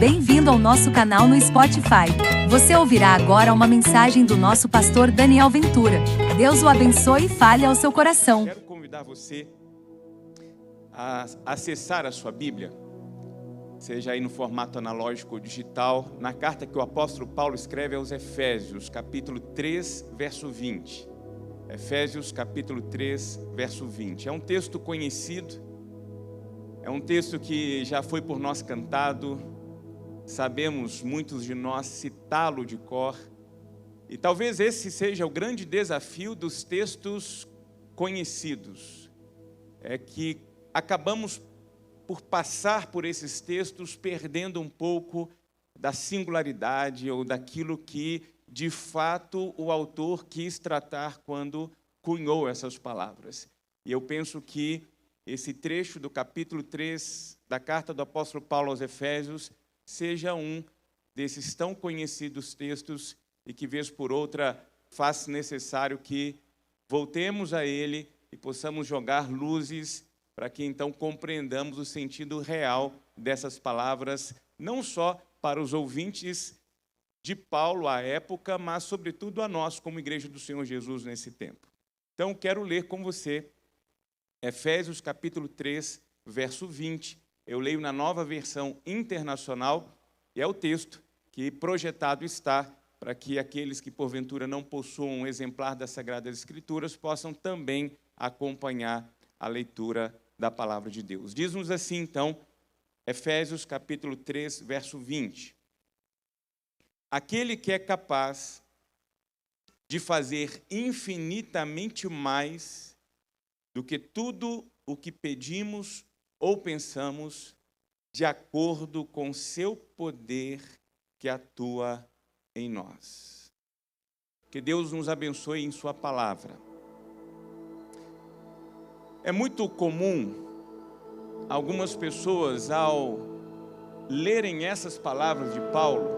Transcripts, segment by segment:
Bem-vindo ao nosso canal no Spotify. Você ouvirá agora uma mensagem do nosso pastor Daniel Ventura. Deus o abençoe e fale ao seu coração. Quero convidar você a acessar a sua Bíblia, seja aí no formato analógico ou digital, na carta que o apóstolo Paulo escreve aos Efésios, capítulo 3, verso 20. Efésios, capítulo 3, verso 20. É um texto conhecido, é um texto que já foi por nós cantado, sabemos muitos de nós citá-lo de cor, e talvez esse seja o grande desafio dos textos conhecidos, é que acabamos por passar por esses textos perdendo um pouco da singularidade ou daquilo que, de fato, o autor quis tratar quando cunhou essas palavras. E eu penso que esse trecho do capítulo 3 da carta do apóstolo Paulo aos Efésios seja um desses tão conhecidos textos e que, vez por outra, faz necessário que voltemos a ele e possamos jogar luzes para que então compreendamos o sentido real dessas palavras, não só para os ouvintes de Paulo à época, mas sobretudo a nós como Igreja do Senhor Jesus nesse tempo. Então quero ler com você Efésios capítulo 3, verso 20. Eu leio na Nova Versão Internacional e é o texto que projetado está para que aqueles que porventura não possuam um exemplar das Sagradas Escrituras possam também acompanhar a leitura da palavra de Deus. Diz-nos assim, então, Efésios capítulo 3, verso 20. Aquele que é capaz de fazer infinitamente mais do que tudo o que pedimos ou pensamos, de acordo com seu poder que atua em nós. Que Deus nos abençoe em sua palavra. É muito comum algumas pessoas, ao lerem essas palavras de Paulo,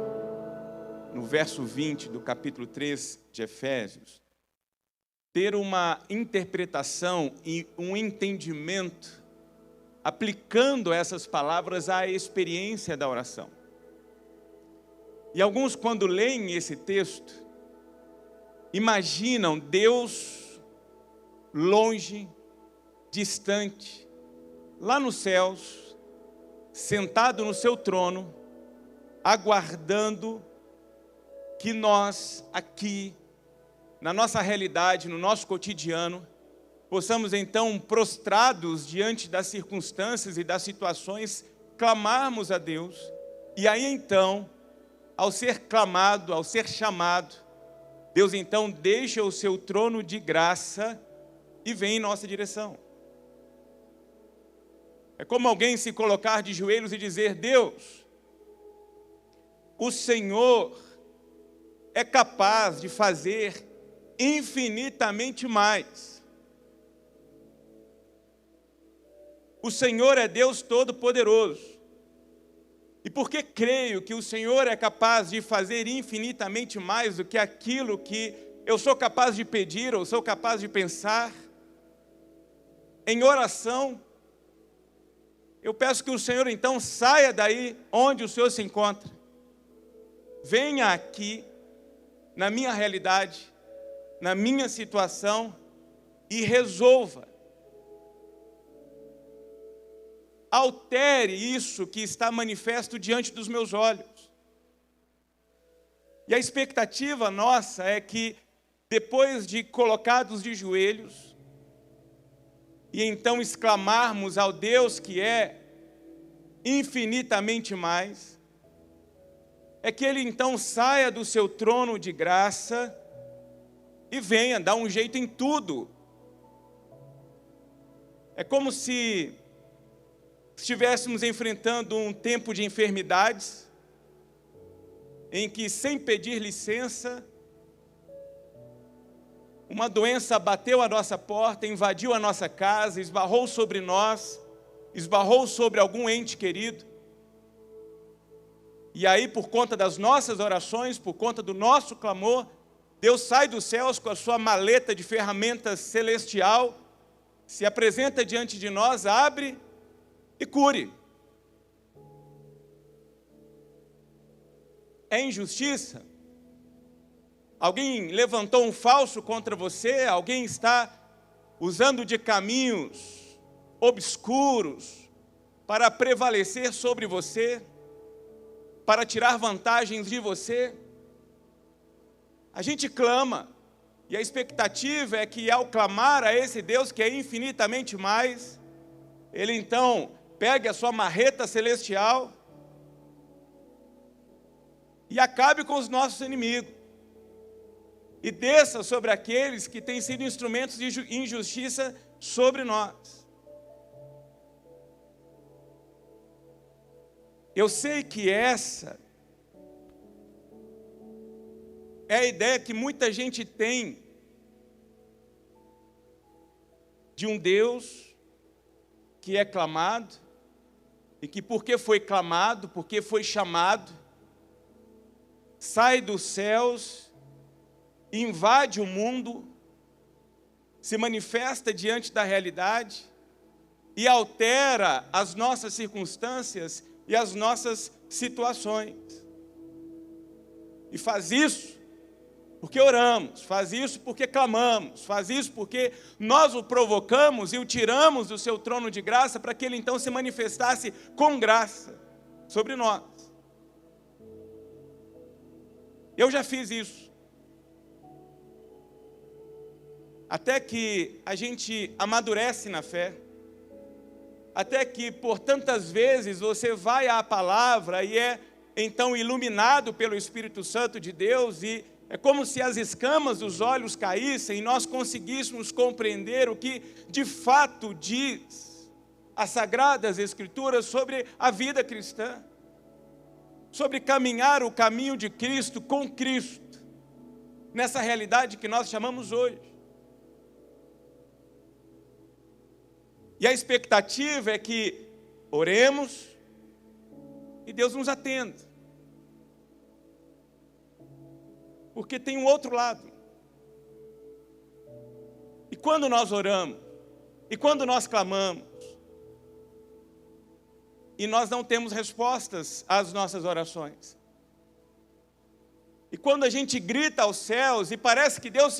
no verso 20 do capítulo 3 de Efésios, ter uma interpretação e um entendimento aplicando essas palavras à experiência da oração. E alguns, quando leem esse texto, imaginam Deus longe, distante, lá nos céus, sentado no seu trono, aguardando que nós aqui, na nossa realidade, no nosso cotidiano, possamos então, prostrados diante das circunstâncias e das situações, clamarmos a Deus, e aí então, ao ser clamado, ao ser chamado, Deus então deixa o seu trono de graça e vem em nossa direção. É como alguém se colocar de joelhos e dizer: Deus, o Senhor é capaz de fazer infinitamente mais. O Senhor é Deus Todo-Poderoso. E porque creio que o Senhor é capaz de fazer infinitamente mais do que aquilo que eu sou capaz de pedir ou sou capaz de pensar, em oração, eu peço que o Senhor então saia daí onde o Senhor se encontra. Venha aqui, na minha realidade, na minha situação, e resolva. Altere isso que está manifesto diante dos meus olhos. E a expectativa nossa é que, depois de colocados de joelhos, e então exclamarmos ao Deus que é infinitamente mais, é que Ele então saia do seu trono de graça e venha dar um jeito em tudo. É como se estivéssemos enfrentando um tempo de enfermidades, em que, sem pedir licença, uma doença bateu à nossa porta, invadiu a nossa casa, esbarrou sobre nós, esbarrou sobre algum ente querido. E aí, por conta das nossas orações, por conta do nosso clamor, Deus sai dos céus com a sua maleta de ferramentas celestial, se apresenta diante de nós, abre e cure. é injustiça? Alguém levantou um falso contra você? Alguém está usando de caminhos obscuros para prevalecer sobre você? Para tirar vantagens de você? A gente clama, e a expectativa é que ao clamar a esse Deus que é infinitamente mais, Ele então pegue a sua marreta celestial e acabe com os nossos inimigos, e desça sobre aqueles que têm sido instrumentos de injustiça sobre nós. Eu sei que essa é a ideia que muita gente tem de um Deus que é clamado, e que porque foi clamado, porque foi chamado, sai dos céus, invade o mundo, se manifesta diante da realidade e altera as nossas circunstâncias e as nossas situações. E faz isso porque oramos, faz isso porque clamamos, faz isso porque nós o provocamos e o tiramos do seu trono de graça para que ele então se manifestasse com graça sobre nós. Eu já fiz isso. Até que a gente amadurece na fé, até que por tantas vezes você vai à palavra e é então iluminado pelo Espírito Santo de Deus, e é como se as escamas dos olhos caíssem e nós conseguíssemos compreender o que de fato diz as Sagradas Escrituras sobre a vida cristã, sobre caminhar o caminho de Cristo com Cristo, nessa realidade que nós chamamos hoje. E a expectativa é que oremos e Deus nos atenda. Porque tem um outro lado. E quando nós oramos, e quando nós clamamos, e nós não temos respostas às nossas orações, e quando a gente grita aos céus, e parece que Deus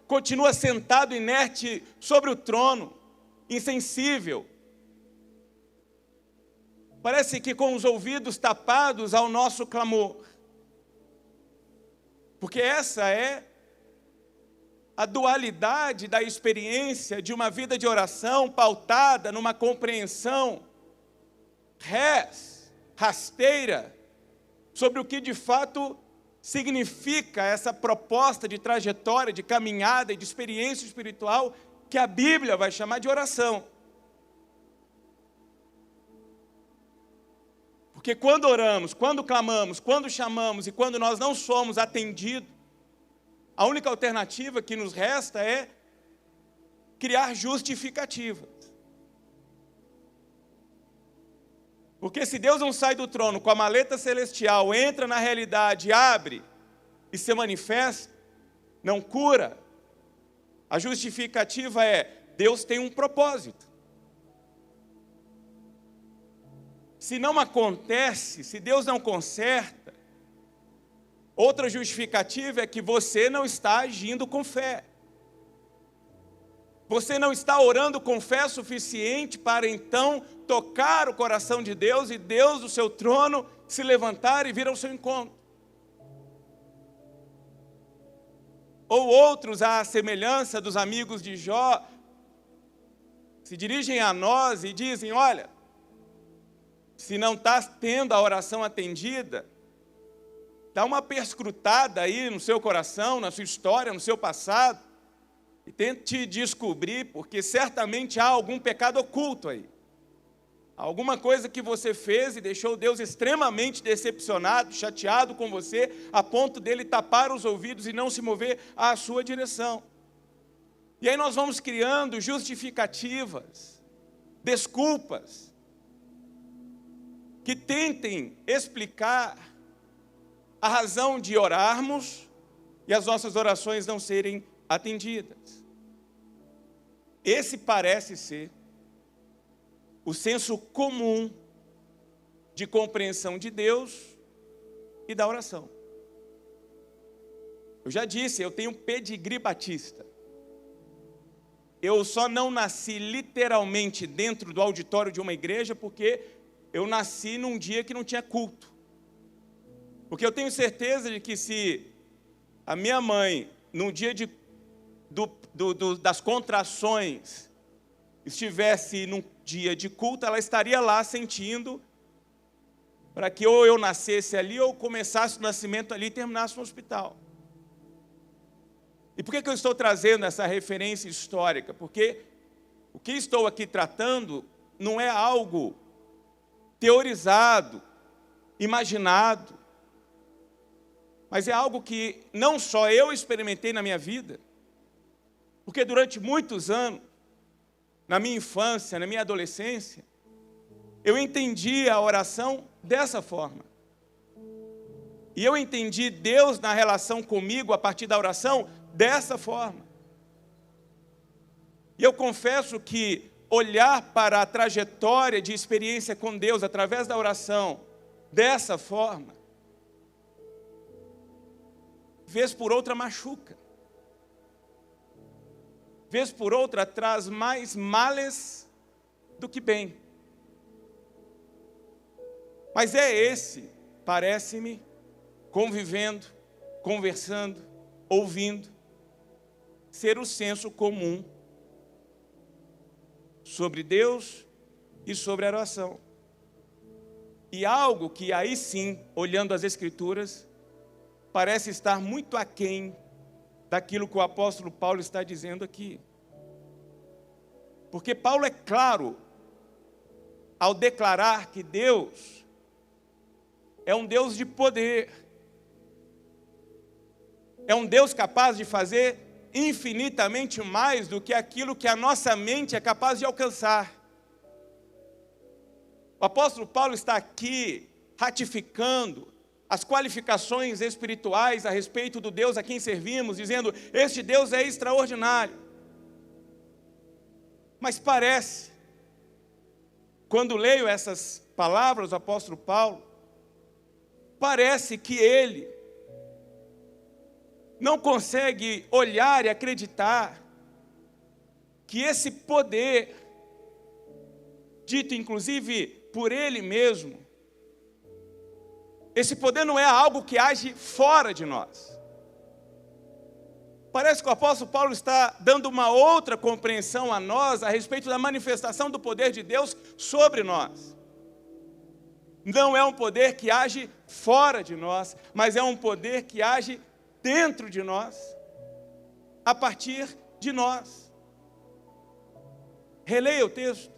continua sentado inerte sobre o trono, insensível, parece que com os ouvidos tapados ao nosso clamor, porque essa é a dualidade da experiência de uma vida de oração pautada numa compreensão rasteira sobre o que de fato significa essa proposta de trajetória, de caminhada e de experiência espiritual que a Bíblia vai chamar de oração. Porque quando oramos, quando clamamos, quando chamamos e quando nós não somos atendidos, a única alternativa que nos resta é criar justificativas. Porque se Deus não sai do trono com a maleta celestial, entra na realidade, abre e se manifesta, não cura, a justificativa é: Deus tem um propósito. Se não acontece, se Deus não conserta, outra justificativa é que você não está agindo com fé. Você não está orando com fé suficiente para então tocar o coração de Deus e Deus do seu trono se levantar e vir ao seu encontro. Ou outros, à semelhança dos amigos de Jó, se dirigem a nós e dizem: olha, se não está tendo a oração atendida, dá uma perscrutada aí no seu coração, na sua história, no seu passado, e tente descobrir, porque certamente há algum pecado oculto aí. Alguma coisa que você fez e deixou Deus extremamente decepcionado, chateado com você, a ponto dele tapar os ouvidos e não se mover à sua direção. E aí nós vamos criando justificativas, desculpas, que tentem explicar a razão de orarmos e as nossas orações não serem atendidas. Esse parece ser o senso comum de compreensão de Deus e da oração. Eu já disse, eu tenho pedigree batista. Eu só não nasci literalmente dentro do auditório de uma igreja porque eu nasci num dia que não tinha culto. Porque eu tenho certeza de que se a minha mãe, num dia das contrações, estivesse num dia de culto, ela estaria lá sentindo para que ou eu nascesse ali ou começasse o nascimento ali e terminasse no hospital. E por que eu estou trazendo essa referência histórica? Porque o que estou aqui tratando não é algo teorizado, imaginado, mas é algo que não só eu experimentei na minha vida, porque durante muitos anos, na minha infância, na minha adolescência, eu entendi a oração dessa forma. E eu entendi Deus na relação comigo a partir da oração dessa forma. E eu confesso que olhar para a trajetória de experiência com Deus através da oração dessa forma, vez por outra machuca. Vez por outra traz mais males do que bem. Mas é esse, parece-me, convivendo, conversando, ouvindo, ser o senso comum sobre Deus e sobre a oração. E algo que aí sim, olhando as Escrituras, parece estar muito aquém daquilo que o apóstolo Paulo está dizendo aqui. Porque Paulo é claro ao declarar que Deus é um Deus de poder, é um Deus capaz de fazer infinitamente mais do que aquilo que a nossa mente é capaz de alcançar. O apóstolo Paulo está aqui ratificando as qualificações espirituais a respeito do Deus a quem servimos, dizendo, este Deus é extraordinário. Mas parece, quando leio essas palavras do apóstolo Paulo, parece que ele não consegue olhar e acreditar que esse poder, dito inclusive por ele mesmo, esse poder não é algo que age fora de nós. Parece que o apóstolo Paulo está dando uma outra compreensão a nós a respeito da manifestação do poder de Deus sobre nós. Não é um poder que age fora de nós, mas é um poder que age dentro de nós, a partir de nós. Releia o texto.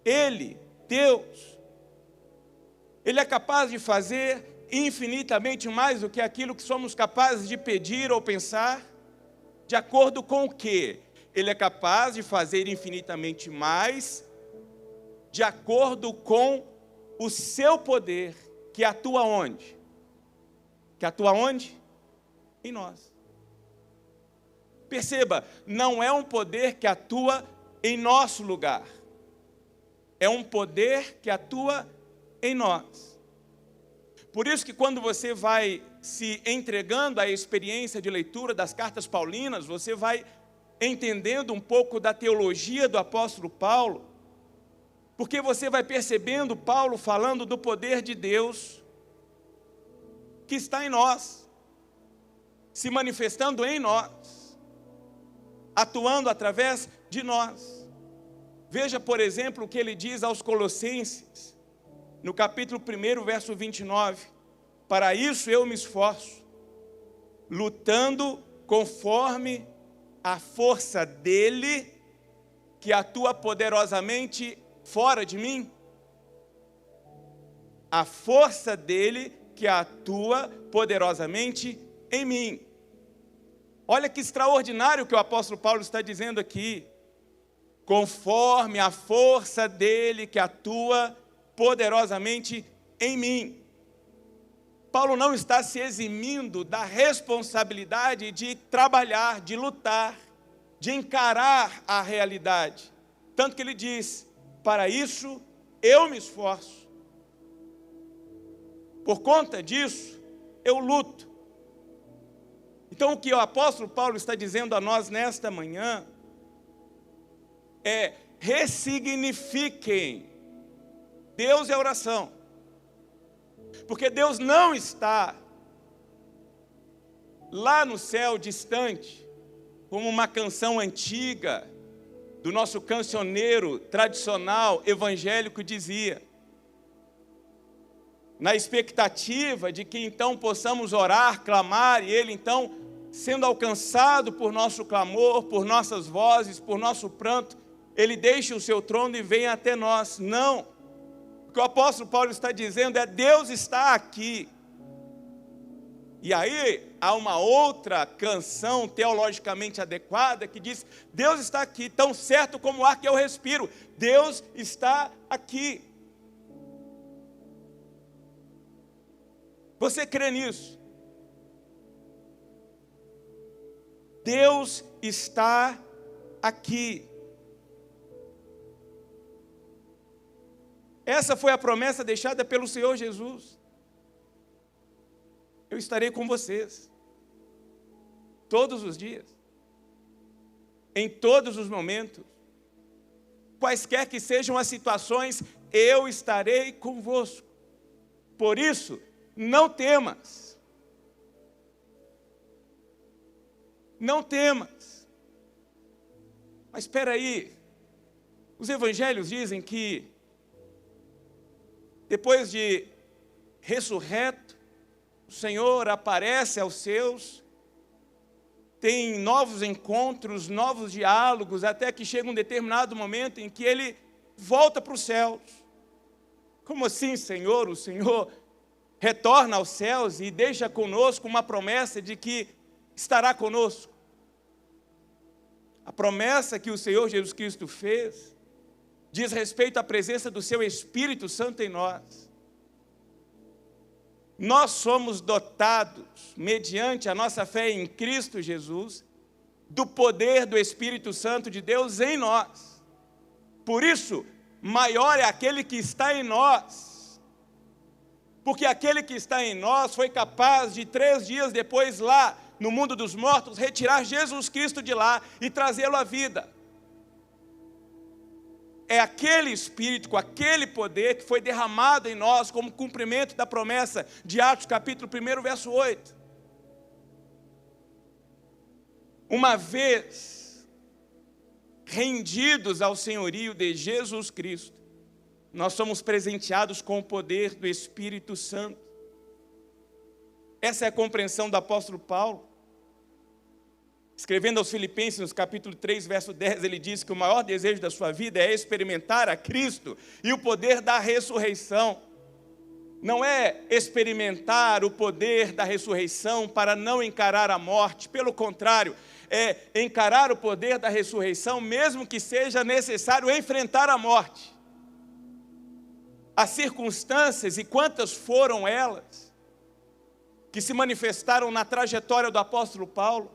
Ele, Deus, Ele é capaz de fazer infinitamente mais do que aquilo que somos capazes de pedir ou pensar, de acordo com o quê? Ele é capaz de fazer infinitamente mais, de acordo com o seu poder, que atua onde? Que atua onde? Em nós. Perceba, não é um poder que atua em nosso lugar. É um poder que atua em nós. Por isso que quando você vai se entregando à experiência de leitura das cartas paulinas, você vai entendendo um pouco da teologia do apóstolo Paulo, porque você vai percebendo Paulo falando do poder de Deus que está em nós, se manifestando em nós, atuando através de nós. Veja, por exemplo, o que ele diz aos Colossenses, no capítulo 1, verso 29. Para isso eu me esforço, lutando conforme a força dele, que atua poderosamente fora de mim. A força dele que atua poderosamente em mim. Olha que extraordinário que o apóstolo Paulo está dizendo aqui. Conforme a força dele que atua poderosamente em mim. Paulo não está se eximindo da responsabilidade de trabalhar, de lutar, de encarar a realidade. Tanto que ele diz, para isso eu me esforço. Por conta disso, eu luto. Então, o que o apóstolo Paulo está dizendo a nós nesta manhã é: ressignifiquem. Deus é oração. Porque Deus não está lá no céu distante, como uma canção antiga do nosso cancioneiro tradicional evangélico dizia, na expectativa de que então possamos orar, clamar, e Ele então, sendo alcançado por nosso clamor, por nossas vozes, por nosso pranto, Ele deixa o seu trono e vem até nós. Não. O que o apóstolo Paulo está dizendo é: Deus está aqui. E aí há uma outra canção teologicamente adequada que diz: Deus está aqui, tão certo como o ar que eu respiro. Deus está aqui. Você crê nisso? Deus está aqui. Essa foi a promessa deixada pelo Senhor Jesus. Eu estarei com vocês todos os dias, em todos os momentos, quaisquer que sejam as situações, eu estarei convosco. Por isso, não temas. Não temas. Mas espera aí, os evangelhos dizem que depois de ressurreto, o Senhor aparece aos seus, tem novos encontros, novos diálogos, até que chega um determinado momento em que Ele volta para os céus. Como assim, Senhor? O Senhor retorna aos céus e deixa conosco uma promessa de que estará conosco. A promessa que o Senhor Jesus Cristo fez diz respeito à presença do seu Espírito Santo em nós. Nós somos dotados, mediante a nossa fé em Cristo Jesus, do poder do Espírito Santo de Deus em nós. Por isso, maior é aquele que está em nós. Porque aquele que está em nós foi capaz de 3 dias depois, lá no mundo dos mortos, retirar Jesus Cristo de lá e trazê-lo à vida. É aquele Espírito, com aquele poder que foi derramado em nós como cumprimento da promessa de Atos capítulo 1, verso 8. Uma vez rendidos ao senhorio de Jesus Cristo, nós somos presenteados com o poder do Espírito Santo. Essa é a compreensão do apóstolo Paulo. Escrevendo aos Filipenses, no capítulo 3, verso 10, ele diz que o maior desejo da sua vida é experimentar a Cristo e o poder da ressurreição. Não é experimentar o poder da ressurreição para não encarar a morte, pelo contrário, é encarar o poder da ressurreição, mesmo que seja necessário enfrentar a morte. As circunstâncias, e quantas foram elas, que se manifestaram na trajetória do apóstolo Paulo,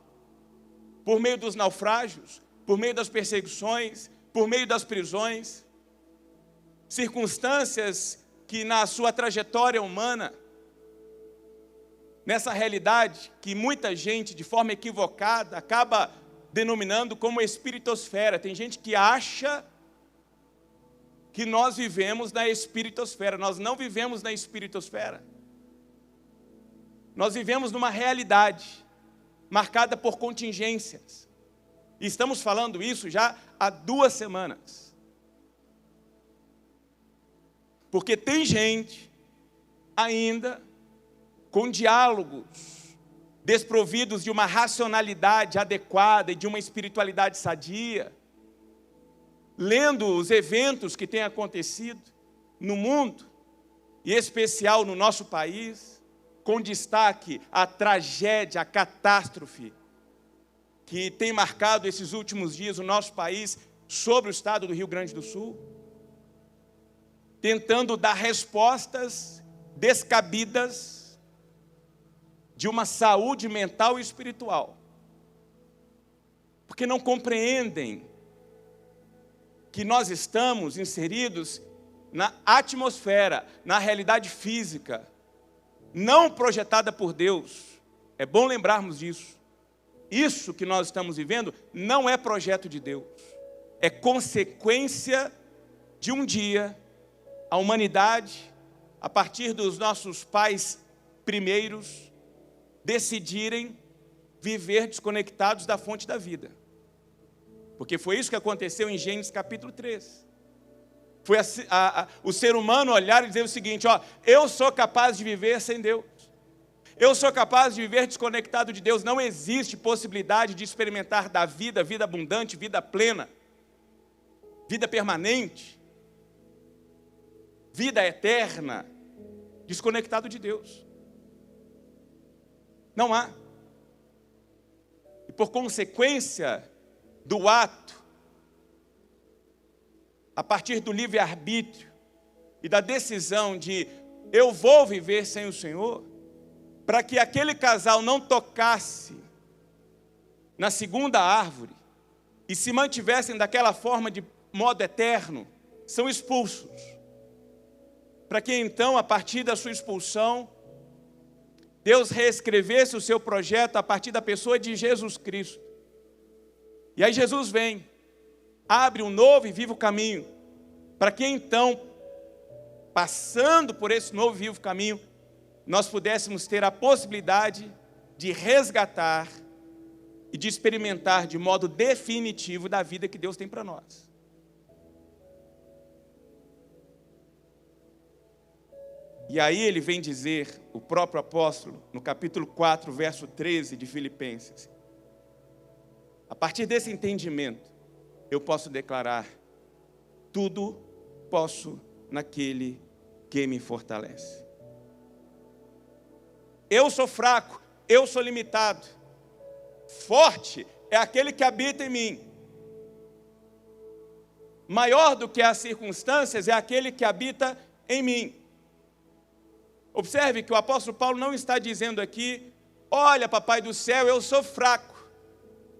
por meio dos naufrágios, por meio das perseguições, por meio das prisões, circunstâncias que na sua trajetória humana, nessa realidade que muita gente, de forma equivocada, acaba denominando como espiritosfera. Tem gente que acha que nós vivemos na espiritosfera. Nós não vivemos na espiritosfera. Nós vivemos numa realidade marcada por contingências. E estamos falando isso já há 2 semanas. Porque tem gente ainda com diálogos desprovidos de uma racionalidade adequada e de uma espiritualidade sadia, lendo os eventos que têm acontecido no mundo, e em especial no nosso país, com destaque a tragédia, a catástrofe que tem marcado esses últimos dias o nosso país sobre o estado do Rio Grande do Sul, tentando dar respostas descabidas de uma saúde mental e espiritual, porque não compreendem que nós estamos inseridos na atmosfera, na realidade física, não projetada por Deus. É bom lembrarmos disso. isso que nós estamos vivendo não é projeto de Deus. É consequência de um dia a humanidade, a partir dos nossos pais primeiros, decidirem viver desconectados da fonte da vida. Porque foi isso que aconteceu em Gênesis capítulo 3. Foi o ser humano olhar e dizer o seguinte, eu sou capaz de viver sem Deus. Eu sou capaz de viver desconectado de Deus. Não existe possibilidade de experimentar da vida, vida abundante, vida plena, vida permanente, vida eterna, desconectado de Deus. Não há. E por consequência do ato, a partir do livre-arbítrio e da decisão de eu vou viver sem o Senhor, para que aquele casal não tocasse na segunda árvore e se mantivessem daquela forma de modo eterno, são expulsos. Para que então, a partir da sua expulsão, Deus reescrevesse o seu projeto a partir da pessoa de Jesus Cristo. E aí Jesus vem, abre um novo e vivo caminho, para que então, passando por esse novo e vivo caminho, nós pudéssemos ter a possibilidade de resgatar e de experimentar de modo definitivo da vida que Deus tem para nós. E aí ele vem dizer, o próprio apóstolo, no capítulo 4, verso 13 de Filipenses, a partir desse entendimento, eu posso declarar, tudo posso naquele que me fortalece. Eu sou fraco, eu sou limitado. Forte é aquele que habita em mim. Maior do que as circunstâncias é aquele que habita em mim. Observe que o apóstolo Paulo não está dizendo aqui, olha, papai do céu, eu sou fraco.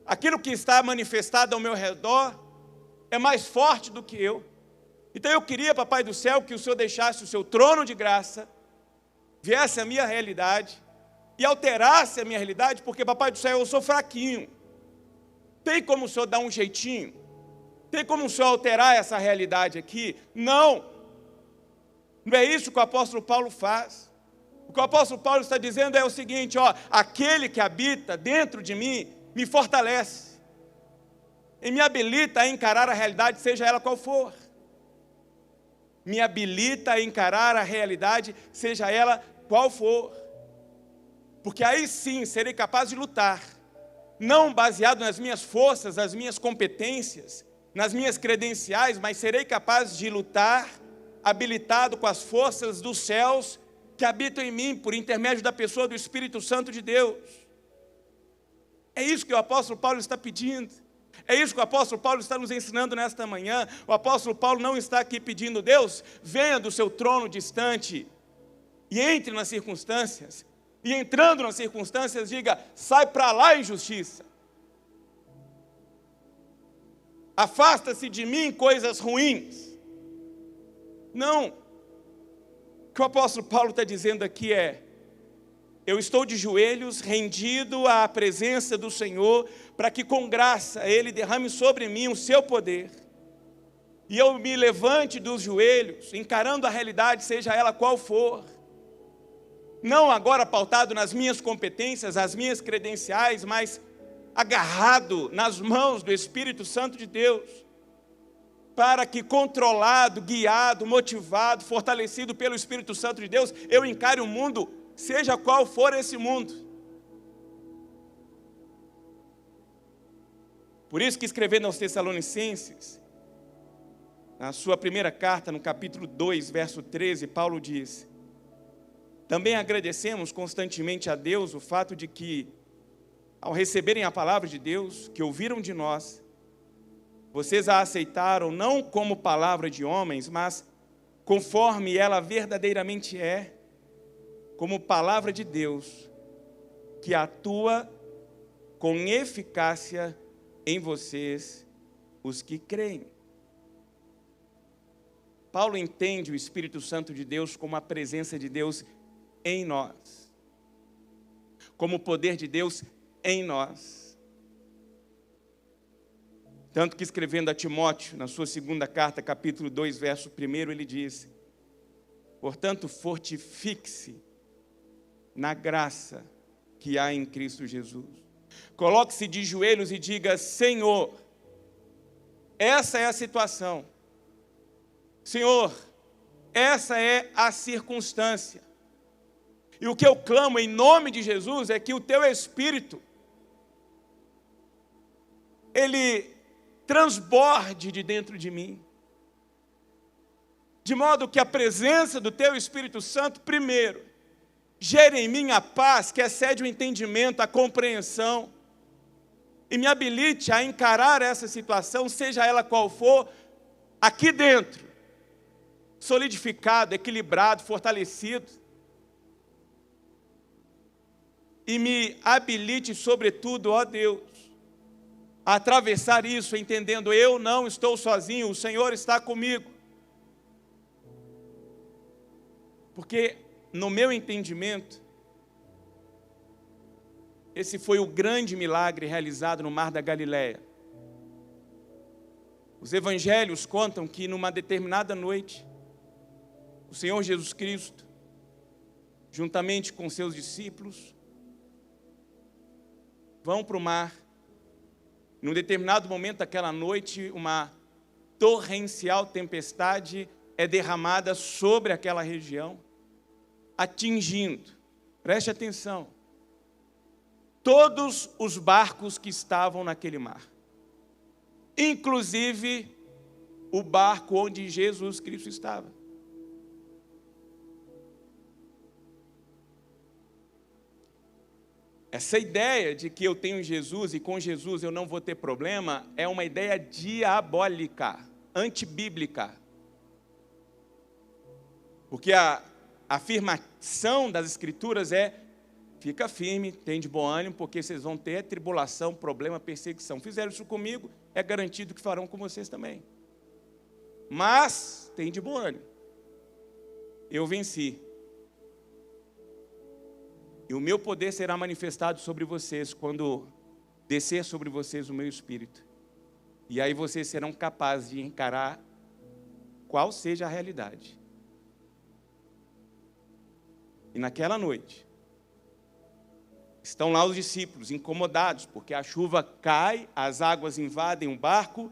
Aquilo que está manifestado ao meu redor é mais forte do que eu. Então eu queria, papai do céu, que o Senhor deixasse o seu trono de graça, viesse a minha realidade e alterasse a minha realidade, porque, papai do céu, eu sou fraquinho. Tem como o Senhor dar um jeitinho? Tem como o Senhor alterar essa realidade aqui? Não. Não é isso que o apóstolo Paulo faz. O que o apóstolo Paulo está dizendo é o seguinte, aquele que habita dentro de mim, me fortalece. E me habilita a encarar a realidade, seja ela qual for. Me habilita a encarar a realidade, seja ela qual for. Porque aí sim serei capaz de lutar, não baseado nas minhas forças, nas minhas competências, nas minhas credenciais, mas serei capaz de lutar, habilitado com as forças dos céus que habitam em mim, por intermédio da pessoa do Espírito Santo de Deus. É isso que o apóstolo Paulo está pedindo. É isso que o apóstolo Paulo está nos ensinando nesta manhã. O apóstolo Paulo não está aqui pedindo, Deus, venha do seu trono distante e entre nas circunstâncias. E entrando nas circunstâncias, diga, sai para lá, injustiça. Afasta-se de mim coisas ruins. Não. O que o apóstolo Paulo está dizendo aqui é, eu estou de joelhos, rendido à presença do Senhor, para que com graça Ele derrame sobre mim o seu poder. E eu me levante dos joelhos, encarando a realidade, seja ela qual for. Não agora pautado nas minhas competências, as minhas credenciais, mas agarrado nas mãos do Espírito Santo de Deus, para que controlado, guiado, motivado, fortalecido pelo Espírito Santo de Deus, eu encare o mundo, seja qual for esse mundo. Por isso que escrevendo aos Tessalonicenses, na sua primeira carta, no capítulo 2, verso 13, Paulo diz, também agradecemos constantemente a Deus o fato de que, ao receberem a palavra de Deus, que ouviram de nós, vocês a aceitaram não como palavra de homens, mas conforme ela verdadeiramente é, como palavra de Deus, que atua com eficácia em vocês, os que creem. Paulo entende o Espírito Santo de Deus como a presença de Deus em nós, como o poder de Deus em nós. Tanto que escrevendo a Timóteo, na sua segunda carta, capítulo 2, verso 1, ele diz: portanto, fortifique-se na graça que há em Cristo Jesus. Coloque-se de joelhos e diga: Senhor, essa é a situação. Senhor, essa é a circunstância. E o que eu clamo em nome de Jesus é que o teu Espírito, ele transborde de dentro de mim, de modo que a presença do teu Espírito Santo, primeiro, gere em mim a paz que excede o entendimento, a compreensão, e me habilite a encarar essa situação, seja ela qual for, aqui dentro, solidificado, equilibrado, fortalecido, e me habilite, sobretudo, ó Deus, a atravessar isso, entendendo: eu não estou sozinho, o Senhor está comigo. Porque, no meu entendimento, esse foi o grande milagre realizado no Mar da Galileia. Os evangelhos contam que, numa determinada noite, o Senhor Jesus Cristo, juntamente com seus discípulos, vão para o mar. Num determinado momento daquela noite, uma torrencial tempestade é derramada sobre aquela região, atingindo, preste atenção, todos os barcos que estavam naquele mar, inclusive o barco onde Jesus Cristo estava. Essa ideia de que eu tenho Jesus e com Jesus eu não vou ter problema é uma ideia diabólica, antibíblica. Porque a afirmação das Escrituras é: fica firme, tem de bom ânimo, porque vocês vão ter tribulação, problema, perseguição. Fizeram isso comigo, é garantido que farão com vocês também. Mas tem de bom ânimo. Eu venci. E o meu poder será manifestado sobre vocês quando descer sobre vocês o meu Espírito. E aí vocês serão capazes de encarar qual seja a realidade. E naquela noite, estão lá os discípulos incomodados, porque a chuva cai, as águas invadem o barco,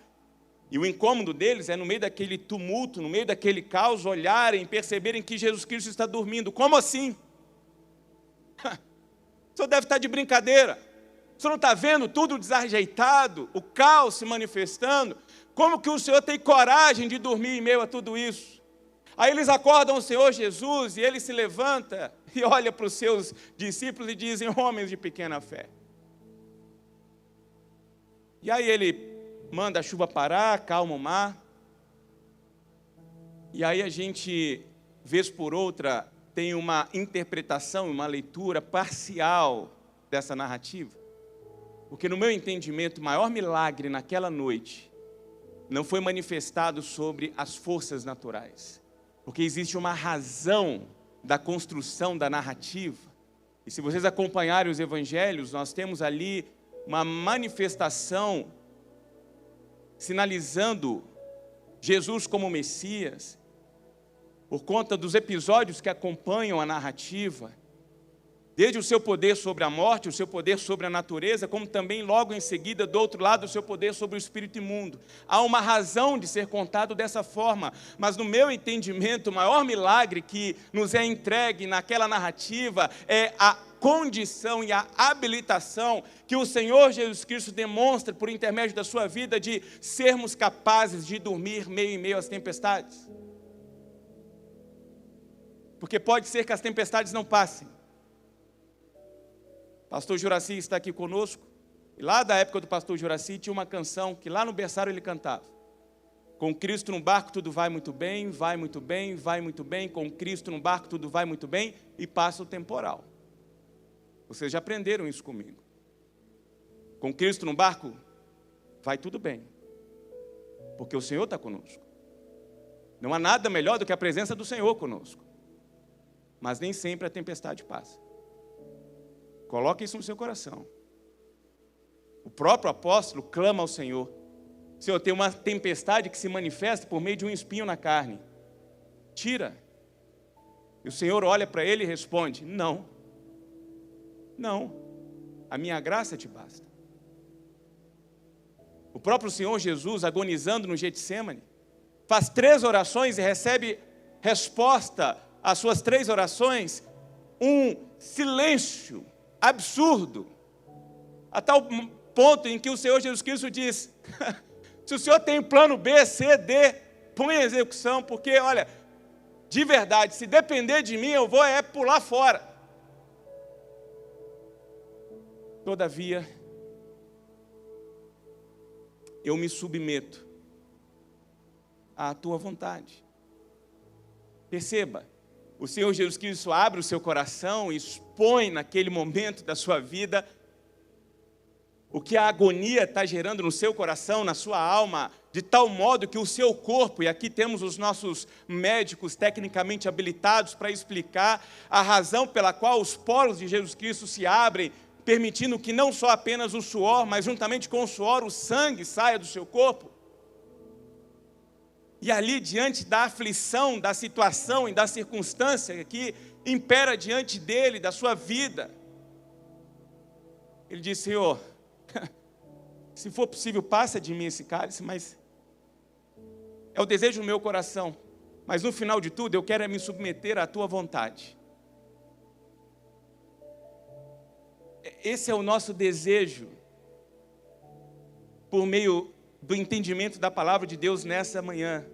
e o incômodo deles é, no meio daquele tumulto, no meio daquele caos, olharem, perceberem que Jesus Cristo está dormindo. Como assim? O senhor deve estar de brincadeira. O senhor não está vendo tudo desajeitado, o caos se manifestando? Como que o senhor tem coragem de dormir em meio a tudo isso? Aí eles acordam o Senhor Jesus e ele se levanta e olha para os seus discípulos e dizem: homens de pequena fé. E aí ele manda a chuva parar, calma o mar. E aí a gente, vez por outra, tem uma interpretação, uma leitura parcial dessa narrativa. Porque no meu entendimento, o maior milagre naquela noite não foi manifestado sobre as forças naturais. Porque existe uma razão da construção da narrativa. E se vocês acompanharem os evangelhos, nós temos ali uma manifestação sinalizando Jesus como Messias, por conta dos episódios que acompanham a narrativa, desde o seu poder sobre a morte, o seu poder sobre a natureza, como também logo em seguida, do outro lado, o seu poder sobre o espírito imundo. Há uma razão de ser contado dessa forma, mas no meu entendimento, o maior milagre que nos é entregue naquela narrativa é a condição e a habilitação que o Senhor Jesus Cristo demonstra por intermédio da sua vida de sermos capazes de dormir em meio às tempestades. Porque pode ser que as tempestades não passem. Pastor Juraci está aqui conosco, e lá da época do pastor Juraci tinha uma canção que lá no berçário ele cantava: com Cristo no barco tudo vai muito bem, vai muito bem, vai muito bem, com Cristo no barco tudo vai muito bem, e passa o temporal. Vocês já aprenderam isso comigo. Com Cristo no barco, vai tudo bem, porque o Senhor está conosco. Não há nada melhor do que a presença do Senhor conosco. Mas nem sempre a tempestade passa. Coloque isso no seu coração. O próprio apóstolo clama ao Senhor: Senhor, tem uma tempestade que se manifesta por meio de um espinho na carne. Tira. E o Senhor olha para ele e responde: não. Não. A minha graça te basta. O próprio Senhor Jesus, agonizando no Getsemane, faz 3 orações e recebe resposta às suas 3 orações, um silêncio absurdo, a tal ponto em que o Senhor Jesus Cristo diz: se o Senhor tem plano B, C, D, põe em execução, porque, olha, de verdade, se depender de mim, eu vou pular fora. Todavia, eu me submeto à tua vontade. Perceba, o Senhor Jesus Cristo abre o seu coração e expõe naquele momento da sua vida o que a agonia está gerando no seu coração, na sua alma, de tal modo que o seu corpo, e aqui temos os nossos médicos tecnicamente habilitados para explicar a razão pela qual os poros de Jesus Cristo se abrem, permitindo que não só apenas o suor, mas juntamente com o suor o sangue saia do seu corpo. E ali, diante da aflição, da situação e da circunstância que impera diante dele, da sua vida, ele diz: Senhor, se for possível, passa de mim esse cálice, mas é o desejo do meu coração. Mas no final de tudo, eu quero me submeter à tua vontade. Esse é o nosso desejo, por meio do entendimento da palavra de Deus nessa manhã,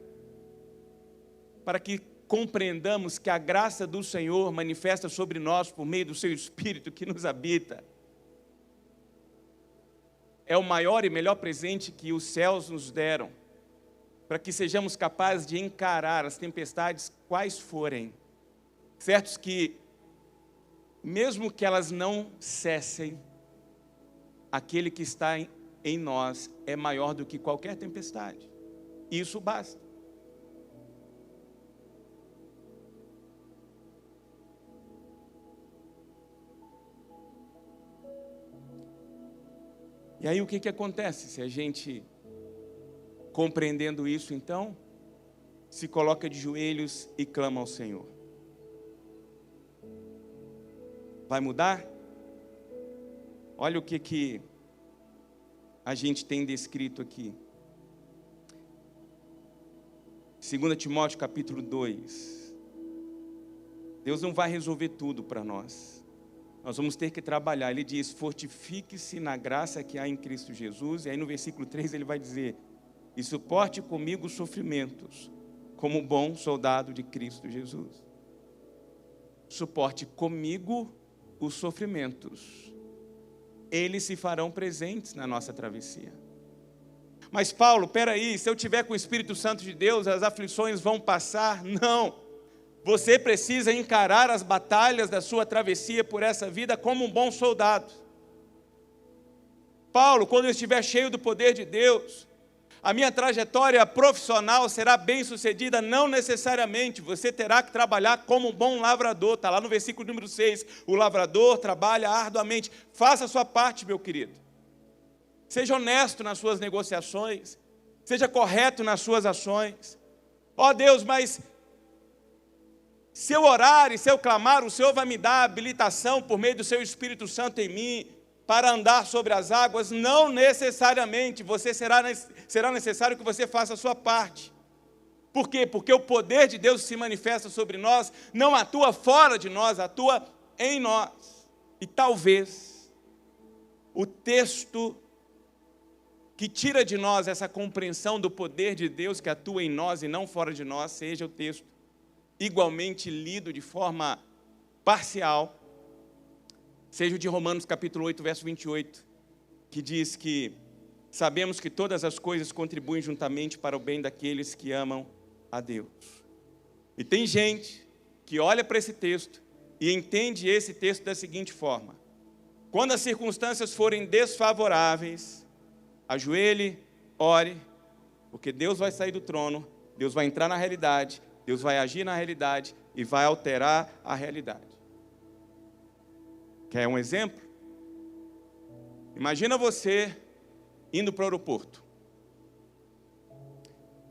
para que compreendamos que a graça do Senhor manifesta sobre nós por meio do seu Espírito que nos habita. É o maior e melhor presente que os céus nos deram, para que sejamos capazes de encarar as tempestades quais forem, certos que, mesmo que elas não cessem, aquele que está em nós é maior do que qualquer tempestade. Isso basta. E aí o que acontece se a gente, compreendendo isso, então, se coloca de joelhos e clama ao Senhor? Vai mudar? Olha o que a gente tem descrito aqui. 2 Timóteo capítulo 2. Deus não vai resolver tudo para nós. Nós vamos ter que trabalhar. Ele diz: fortifique-se na graça que há em Cristo Jesus. E aí no versículo 3 ele vai dizer: e suporte comigo os sofrimentos, como bom soldado de Cristo Jesus. Suporte comigo os sofrimentos. Eles se farão presentes na nossa travessia. Mas Paulo, peraí, se eu tiver com o Espírito Santo de Deus, as aflições vão passar? Não. Você precisa encarar as batalhas da sua travessia por essa vida como um bom soldado. Paulo, quando eu estiver cheio do poder de Deus, a minha trajetória profissional será bem sucedida? Não necessariamente. Você terá que trabalhar como um bom lavrador. Está lá no versículo número 6. O lavrador trabalha arduamente. Faça a sua parte, meu querido. Seja honesto nas suas negociações. Seja correto nas suas ações. Ó Deus, mas se eu orar e se eu clamar, o Senhor vai me dar habilitação por meio do seu Espírito Santo em mim para andar sobre as águas? Não necessariamente. Será necessário que você faça a sua parte. Por quê? Porque o poder de Deus se manifesta sobre nós, não atua fora de nós, atua em nós. E talvez o texto que tira de nós essa compreensão do poder de Deus que atua em nós e não fora de nós, seja o texto igualmente lido de forma parcial, seja o de Romanos capítulo 8, verso 28, que diz que sabemos que todas as coisas contribuem juntamente para o bem daqueles que amam a Deus. E tem gente que olha para esse texto e entende esse texto da seguinte forma: quando as circunstâncias forem desfavoráveis, ajoelhe, ore, porque Deus vai sair do trono, Deus vai entrar na realidade, Deus vai agir na realidade e vai alterar a realidade. Quer um exemplo? Imagina você indo para o aeroporto.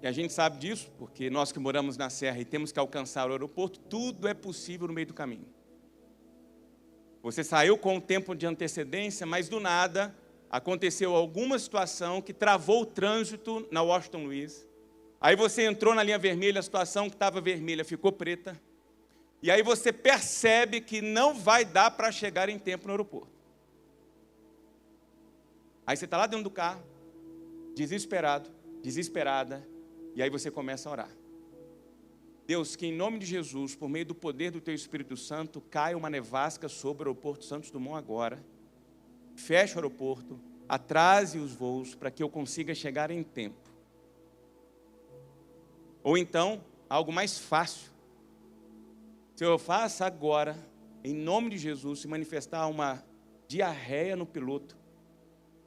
E a gente sabe disso, porque nós que moramos na Serra e temos que alcançar o aeroporto, tudo é possível no meio do caminho. Você saiu com um tempo de antecedência, mas do nada aconteceu alguma situação que travou o trânsito na Washington Luiz. Aí você entrou na linha vermelha, a situação que estava vermelha ficou preta. E aí você percebe que não vai dar para chegar em tempo no aeroporto. Aí você está lá dentro do carro, desesperado, desesperada, e aí você começa a orar. Deus, que em nome de Jesus, por meio do poder do Teu Espírito Santo, caia uma nevasca sobre o aeroporto Santos Dumont agora. Feche o aeroporto, atrase os voos para que eu consiga chegar em tempo. Ou então, algo mais fácil. Senhor, faça agora, em nome de Jesus, se manifestar uma diarreia no piloto,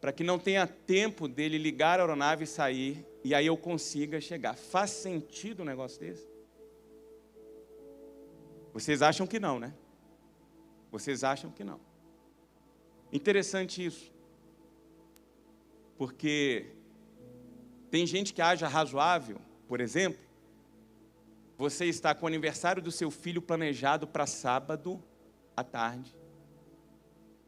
para que não tenha tempo dele ligar a aeronave e sair, e aí eu consiga chegar. Faz sentido um negócio desse? Vocês acham que não, né? Vocês acham que não. Interessante isso. Porque tem gente que acha razoável, por exemplo, você está com o aniversário do seu filho planejado para sábado à tarde.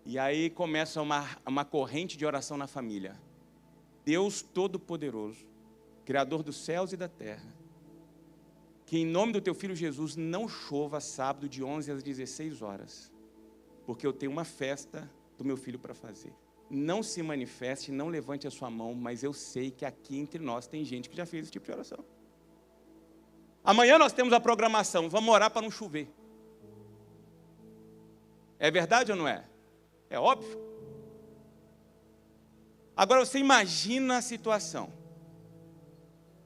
E aí começa uma corrente de oração na família. Deus Todo-Poderoso, Criador dos céus e da terra, que em nome do teu filho Jesus não chova sábado de 11 às 16 horas, porque eu tenho uma festa do meu filho para fazer. Não se manifeste, não levante a sua mão, mas eu sei que aqui entre nós tem gente que já fez esse tipo de oração. Amanhã nós temos a programação, vamos orar para não chover. É verdade ou não é? É óbvio. Agora você imagina a situação.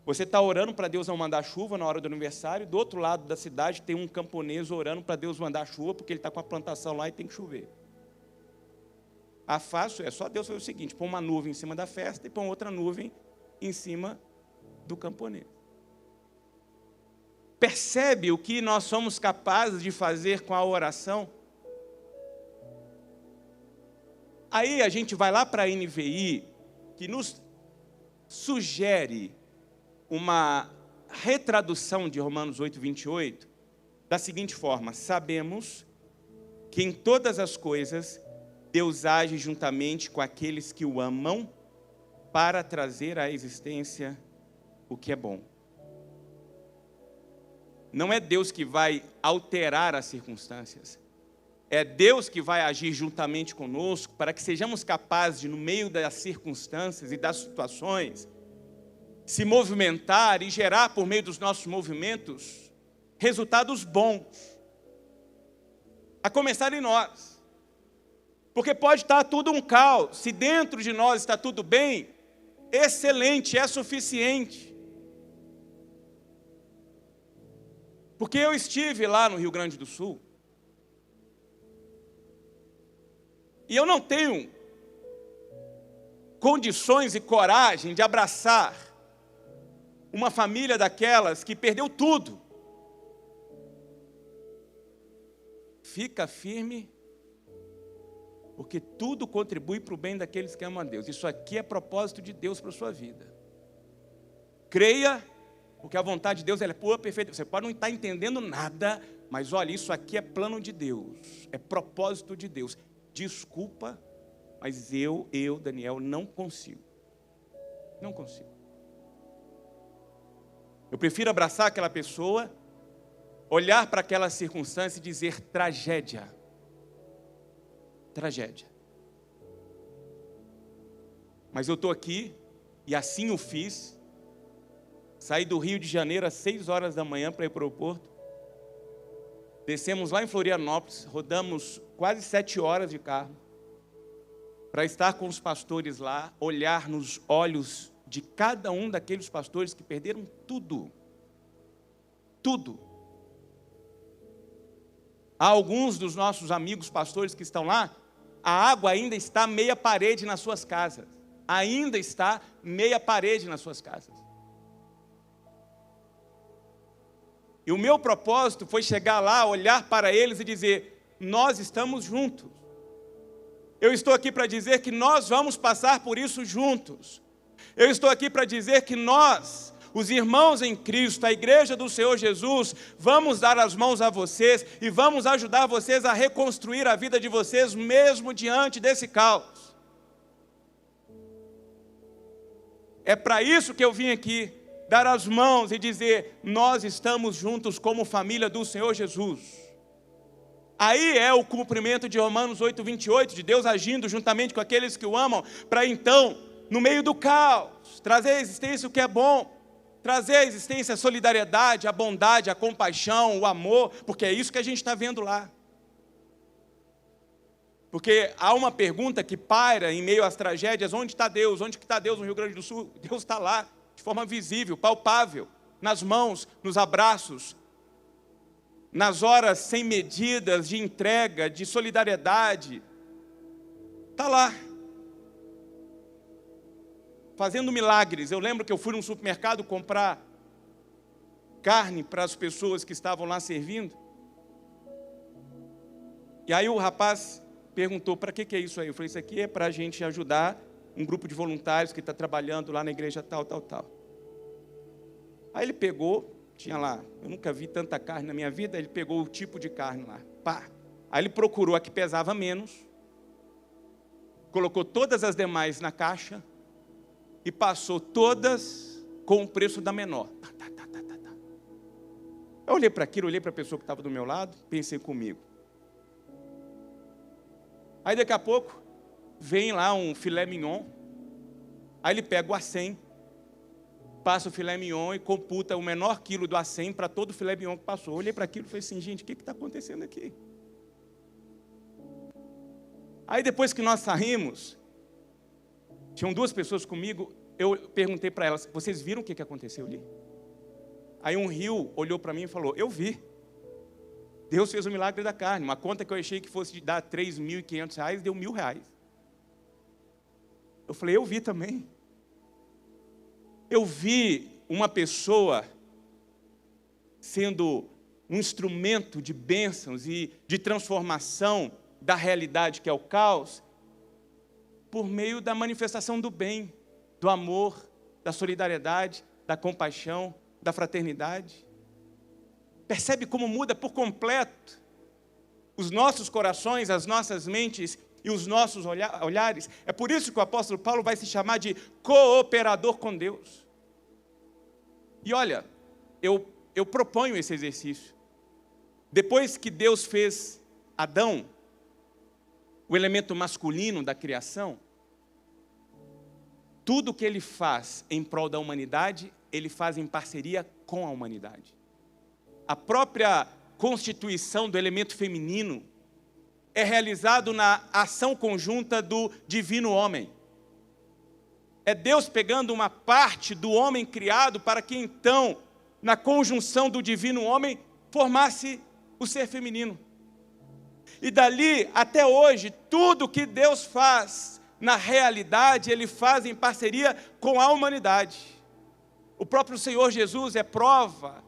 Você está orando para Deus não mandar chuva na hora do aniversário, do outro lado da cidade tem um camponês orando para Deus mandar chuva, porque ele está com a plantação lá e tem que chover. A fácil é só Deus fazer o seguinte, pôr uma nuvem em cima da festa e pôr outra nuvem em cima do camponês. Percebe o que nós somos capazes de fazer com a oração? Aí a gente vai lá para a NVI, que nos sugere uma retradução de Romanos 8, 28, da seguinte forma: sabemos que em todas as coisas Deus age juntamente com aqueles que o amam para trazer à existência o que é bom. Não é Deus que vai alterar as circunstâncias. É Deus que vai agir juntamente conosco para que sejamos capazes de, no meio das circunstâncias e das situações, se movimentar e gerar por meio dos nossos movimentos resultados bons. A começar em nós. Porque pode estar tudo um caos. Se dentro de nós está tudo bem, excelente, é suficiente. Porque eu estive lá no Rio Grande do Sul, e eu não tenho condições e coragem de abraçar uma família daquelas que perdeu tudo. Fica firme, porque tudo contribui para o bem daqueles que amam a Deus. Isso aqui é propósito de Deus para a sua vida. Creia, porque a vontade de Deus ela é pura, perfeita. Você pode não estar entendendo nada, mas olha, isso aqui é plano de Deus, é propósito de Deus. Desculpa, mas eu, Daniel, não consigo. Não consigo. Eu prefiro abraçar aquela pessoa, olhar para aquela circunstância e dizer tragédia. Tragédia. Mas eu estou aqui, e assim o fiz. Saí do Rio de Janeiro às 6 horas da manhã para ir para o aeroporto. Descemos lá em Florianópolis, rodamos quase 7 horas de carro, para estar com os pastores lá, olhar nos olhos de cada um daqueles pastores que perderam tudo. Tudo. Há alguns dos nossos amigos pastores que estão lá, a água ainda está meia parede nas suas casas. Ainda está meia parede nas suas casas. E o meu propósito foi chegar lá, olhar para eles e dizer: nós estamos juntos. Eu estou aqui para dizer que nós vamos passar por isso juntos. Eu estou aqui para dizer que nós, os irmãos em Cristo, a igreja do Senhor Jesus, vamos dar as mãos a vocês e vamos ajudar vocês a reconstruir a vida de vocês mesmo diante desse caos. É para isso que eu vim aqui, dar as mãos e dizer, nós estamos juntos como família do Senhor Jesus. Aí é o cumprimento de Romanos 8:28, de Deus agindo juntamente com aqueles que o amam, para então, no meio do caos, trazer à existência o que é bom, trazer à existência a solidariedade, a bondade, a compaixão, o amor, porque é isso que a gente está vendo lá. Porque há uma pergunta que paira em meio às tragédias, onde está Deus? Onde está Deus no Rio Grande do Sul? Deus está lá, de forma visível, palpável, nas mãos, nos abraços, nas horas sem medidas de entrega, de solidariedade. Está lá, fazendo milagres. Eu lembro que eu fui num supermercado comprar carne para as pessoas que estavam lá servindo. E aí o rapaz perguntou, para que é isso aí? Eu falei, isso aqui é para a gente ajudar um grupo de voluntários que está trabalhando lá na igreja tal. Aí ele pegou, tinha lá, eu nunca vi tanta carne na minha vida, ele pegou o tipo de carne lá, pá. Aí ele procurou a que pesava menos, colocou todas as demais na caixa e passou todas com o preço da menor. Eu olhei para aquilo, olhei para a pessoa que estava do meu lado, pensei comigo. Aí daqui a pouco, vem lá um filé mignon, aí ele pega o A100, passa o filé mignon e computa o menor quilo do A100 para todo o filé mignon que passou. Eu olhei para aquilo e falei assim, gente, o que está acontecendo aqui? Aí depois que nós saímos, tinham duas pessoas comigo, eu perguntei para elas, vocês viram o que aconteceu ali? Aí um rio olhou para mim e falou, eu vi. Deus fez o milagre da carne. Uma conta que eu achei que fosse dar R$3.500, deu R$1.000. Eu falei, eu vi também. Eu vi uma pessoa sendo um instrumento de bênçãos e de transformação da realidade que é o caos, por meio da manifestação do bem, do amor, da solidariedade, da compaixão, da fraternidade. Percebe como muda por completo os nossos corações, as nossas mentes e os nossos olhares? É por isso que o apóstolo Paulo vai se chamar de cooperador com Deus. E olha, eu proponho esse exercício. Depois que Deus fez Adão, o elemento masculino da criação, tudo que ele faz em prol da humanidade, ele faz em parceria com a humanidade. A própria constituição do elemento feminino é realizado na ação conjunta do divino homem. É Deus pegando uma parte do homem criado para que então, na conjunção do divino homem, formasse o ser feminino. E dali até hoje, tudo que Deus faz na realidade, Ele faz em parceria com a humanidade. O próprio Senhor Jesus é prova,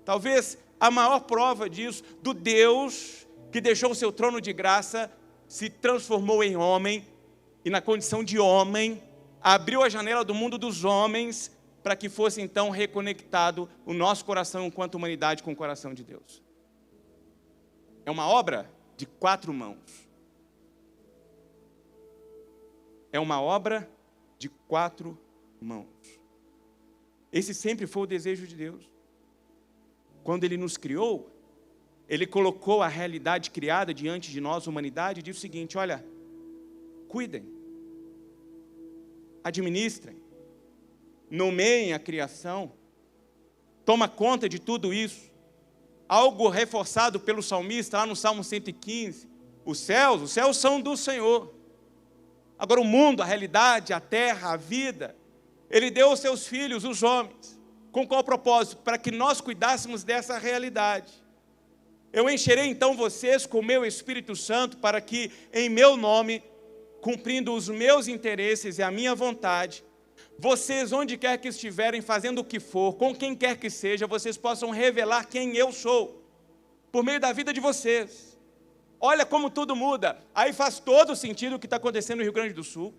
talvez a maior prova disso, do Deus que deixou o seu trono de graça, se transformou em homem, e na condição de homem, abriu a janela do mundo dos homens, para que fosse então reconectado o nosso coração enquanto humanidade com o coração de Deus. É uma obra de 4 mãos. É uma obra de 4 mãos. Esse sempre foi o desejo de Deus. Quando Ele nos criou, Ele colocou a realidade criada diante de nós, humanidade, e disse o seguinte, olha, cuidem, administrem, nomeiem a criação, toma conta de tudo isso. Algo reforçado pelo salmista lá no Salmo 115, os céus são do Senhor. Agora o mundo, a realidade, a terra, a vida, Ele deu aos seus filhos, os homens. Com qual propósito? Para que nós cuidássemos dessa realidade. Eu encherei então vocês com o meu Espírito Santo para que, em meu nome, cumprindo os meus interesses e a minha vontade, vocês, onde quer que estiverem, fazendo o que for, com quem quer que seja, vocês possam revelar quem eu sou, por meio da vida de vocês. Olha como tudo muda. Aí faz todo sentido o que está acontecendo no Rio Grande do Sul.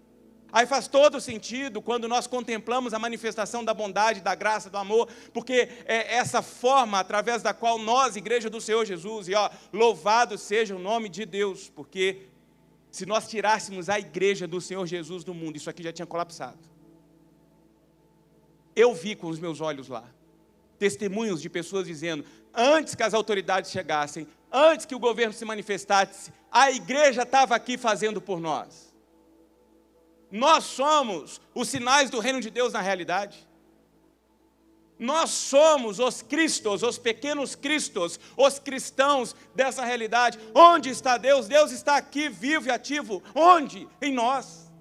Aí faz todo sentido quando nós contemplamos a manifestação da bondade, da graça, do amor, porque é essa forma através da qual nós, Igreja do Senhor Jesus, e louvado seja o nome de Deus, porque se nós tirássemos a Igreja do Senhor Jesus do mundo, isso aqui já tinha colapsado. Eu vi com os meus olhos lá, testemunhos de pessoas dizendo, antes que as autoridades chegassem, antes que o governo se manifestasse, a igreja estava aqui fazendo por nós. Nós somos os sinais do reino de Deus na realidade. Nós somos os cristos, os pequenos cristos, os cristãos dessa realidade. Onde está Deus? Deus está aqui, vivo e ativo. Onde? Em nós.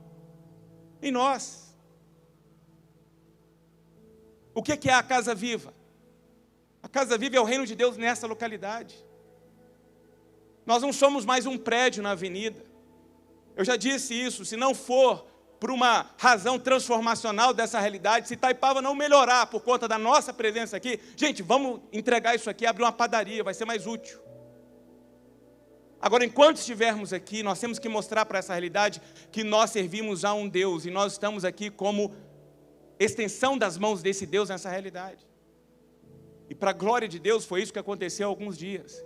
Em nós. O que é a casa viva? A casa viva é o reino de Deus nessa localidade. Nós não somos mais um prédio na avenida. Eu já disse isso, se não for por uma razão transformacional dessa realidade, se Itaipava não melhorar por conta da nossa presença aqui, gente, vamos entregar isso aqui, abrir uma padaria, vai ser mais útil. Agora, enquanto estivermos aqui, nós temos que mostrar para essa realidade que nós servimos a um Deus, e nós estamos aqui como extensão das mãos desse Deus nessa realidade. E para a glória de Deus, foi isso que aconteceu há alguns dias.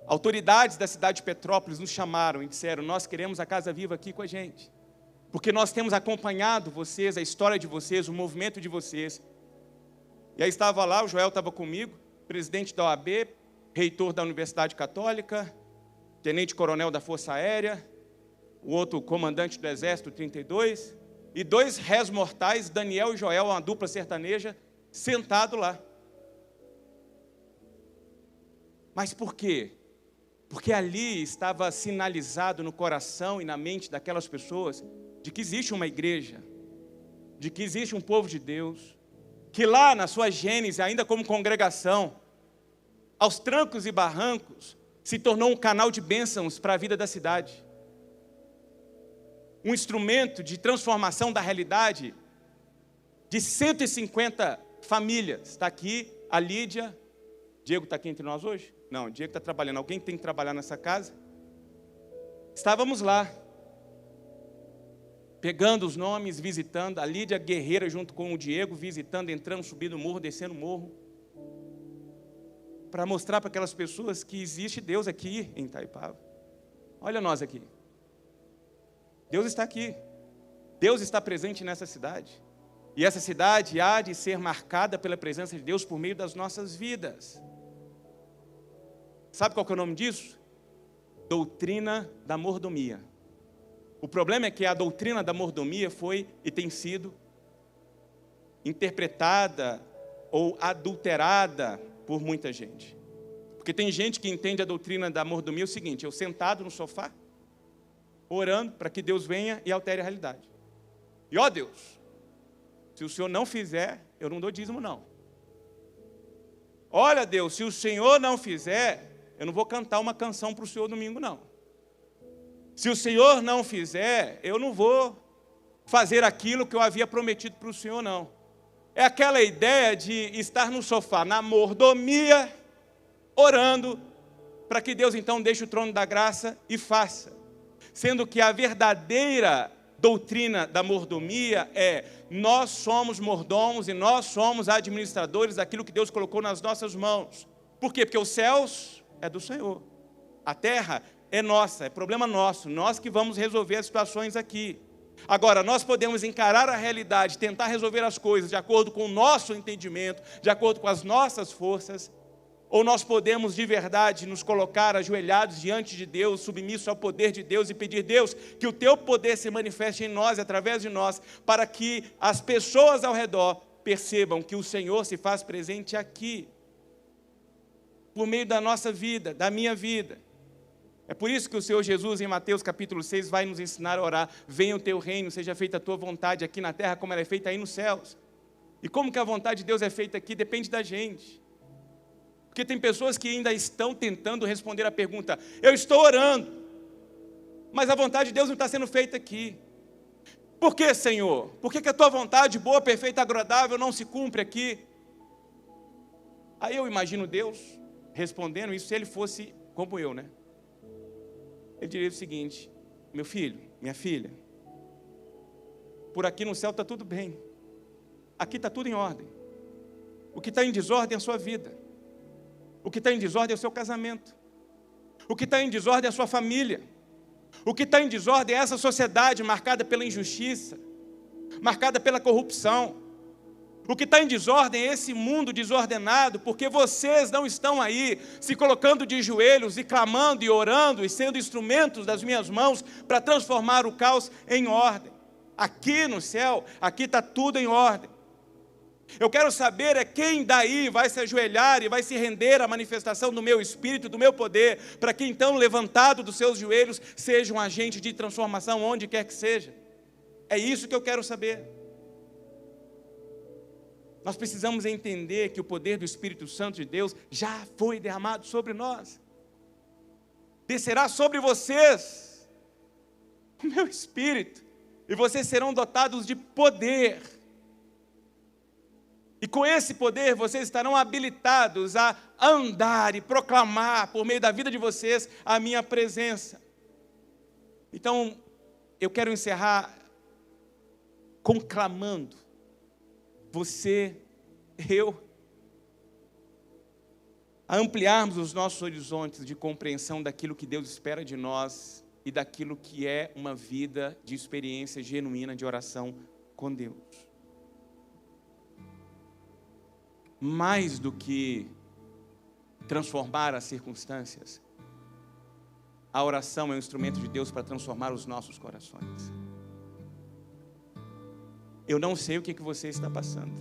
Autoridades da cidade de Petrópolis nos chamaram e disseram, nós queremos a Casa Viva aqui com a gente. Porque nós temos acompanhado vocês, a história de vocês, o movimento de vocês. E aí estava lá, o Joel estava comigo, presidente da OAB, reitor da Universidade Católica, tenente-coronel da Força Aérea, o outro comandante do Exército 32, e dois réis mortais, Daniel e Joel, uma dupla sertaneja, sentado lá. Mas por quê? Porque ali estava sinalizado no coração e na mente daquelas pessoas de que existe uma igreja, de que existe um povo de Deus, que lá na sua gênese, ainda como congregação, aos trancos e barrancos, se tornou um canal de bênçãos para a vida da cidade. Um instrumento de transformação da realidade de 150 famílias. Está aqui a Lídia. Diego está aqui entre nós hoje? Não, Diego está trabalhando. Alguém tem que trabalhar nessa casa? Estávamos lá, pegando os nomes, visitando. A Lídia guerreira junto com o Diego, visitando, entrando, subindo o morro, descendo o morro. Para mostrar para aquelas pessoas que existe Deus aqui em Itaipava. Olha nós aqui. Deus está aqui. Deus está presente nessa cidade. E essa cidade há de ser marcada pela presença de Deus por meio das nossas vidas. Sabe qual que é o nome disso? Doutrina da mordomia. O problema é que a doutrina da mordomia foi e tem sido interpretada ou adulterada por muita gente. Porque tem gente que entende a doutrina da mordomia o seguinte, eu sentado no sofá, orando para que Deus venha e altere a realidade. E ó Deus, se o Senhor não fizer, eu não dou dízimo não. Olha Deus, se o Senhor não fizer, eu não vou cantar uma canção para o Senhor domingo não. Se o Senhor não fizer, eu não vou fazer aquilo que eu havia prometido para o Senhor não. É aquela ideia de estar no sofá, na mordomia, orando, para que Deus então deixe o trono da graça e faça. Sendo que a verdadeira doutrina da mordomia é, nós somos mordomos e nós somos administradores daquilo que Deus colocou nas nossas mãos. Por quê? Porque os céus é do Senhor. A terra é nossa, é problema nosso, nós que vamos resolver as situações aqui. Agora, nós podemos encarar a realidade, tentar resolver as coisas de acordo com o nosso entendimento, de acordo com as nossas forças, ou nós podemos de verdade nos colocar ajoelhados diante de Deus, submissos ao poder de Deus e pedir, Deus, que o Teu poder se manifeste em nós, através de nós, para que as pessoas ao redor percebam que o Senhor se faz presente aqui, por meio da nossa vida, da minha vida. É por isso que o Senhor Jesus, em Mateus capítulo 6, vai nos ensinar a orar, venha o Teu reino, seja feita a Tua vontade aqui na terra, como ela é feita aí nos céus. E como que a vontade de Deus é feita aqui, depende da gente. Porque tem pessoas que ainda estão tentando responder a pergunta, eu estou orando, mas a vontade de Deus não está sendo feita aqui. Por que, Senhor? Por que a Tua vontade boa, perfeita, agradável não se cumpre aqui? Aí eu imagino Deus respondendo isso se Ele fosse como eu, né? Ele diria o seguinte, meu filho, minha filha, por aqui no céu está tudo bem. Aqui está tudo em ordem. O que está em desordem é a sua vida. O que está em desordem é o seu casamento. O que está em desordem é a sua família. O que está em desordem é essa sociedade marcada pela injustiça, marcada pela corrupção. O que está em desordem é esse mundo desordenado, porque vocês não estão aí se colocando de joelhos e clamando e orando e sendo instrumentos das minhas mãos para transformar o caos em ordem. Aqui no céu, aqui está tudo em ordem. Eu quero saber quem daí vai se ajoelhar e vai se render à manifestação do meu Espírito, do meu poder, para que então, levantado dos seus joelhos, seja um agente de transformação onde quer que seja. É isso que eu quero saber. Nós precisamos entender que o poder do Espírito Santo de Deus já foi derramado sobre nós. Descerá sobre vocês o meu Espírito, e vocês serão dotados de poder. E com esse poder vocês estarão habilitados a andar e proclamar por meio da vida de vocês a minha presença. Então, eu quero encerrar conclamando você, eu, a ampliarmos os nossos horizontes de compreensão daquilo que Deus espera de nós e daquilo que é uma vida de experiência genuína de oração com Deus. Mais do que transformar as circunstâncias, a oração é um instrumento de Deus para transformar os nossos corações. Eu não sei o que você está passando.